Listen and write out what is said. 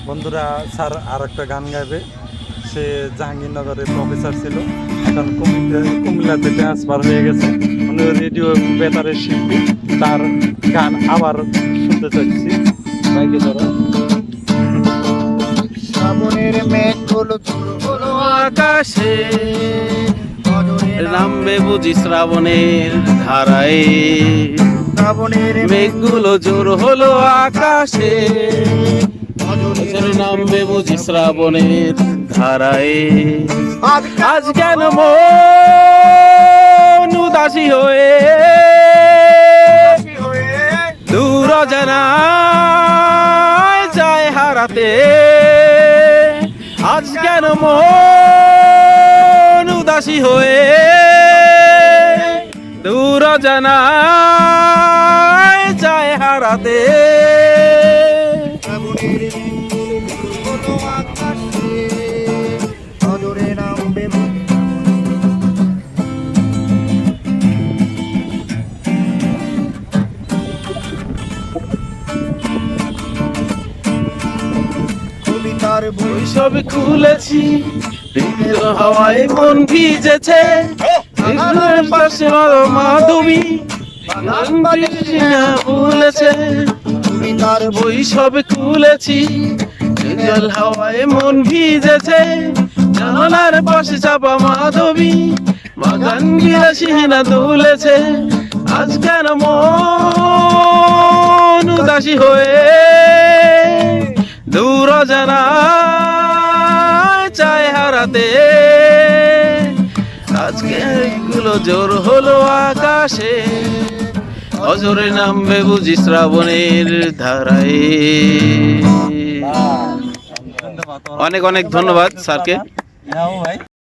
বন্ধুরা, স্যার আর একটা গান গাইবে। সে জাহাঙ্গীরনগরের প্রফেসর ছিল, এখন কুমিল্লাতে ট্রান্সফার হয়ে গেছে। মানে রেডিও বেতারের শিল্পী, তার গান আবার শুনতে চাচ্ছি। বাইকে ধরো। শ্রাবণের মেঘগুলো হলো আকাশে, নামবে বুঝি শ্রাবণের ধারায়। শ্রাবণের মেঘগুলো জোর হলো আকাশে, নামবে বুঝি শ্রাবণের ধারায়। আজ কেন মন উদাসী হয়ে দূর অজানায় যায় হারাতে। আজ কেন মন উদাসী হয়ে দূর অজানায় যায় হারাতে। শ্রাবণের মেঘগুলো হলো আকাশে, অদূরে নামবে কবিতার বই সব খুলেছি, হৃদয় হাওয়ায় মন ভিজেছে। হৃদয়ের পাশে মাধবী গান বাজিয়ে ভুলেছে। কবিতার বই সব খুলেছি, হৃদয় হাওয়ায় মন ভিজেছে। জানালার পাশে চাপা মাধবী বাগান গিয়েছি না দুলেছে। আজ কেন মন উদাসী হয়ে দূর জানায় চায় হারাতে। আজকে গুলো জোর হলো আকাশে, অজরে নামবে বুঝি শ্রাবণের ধারায়। অনেক অনেক ধন্যবাদ স্যারকে।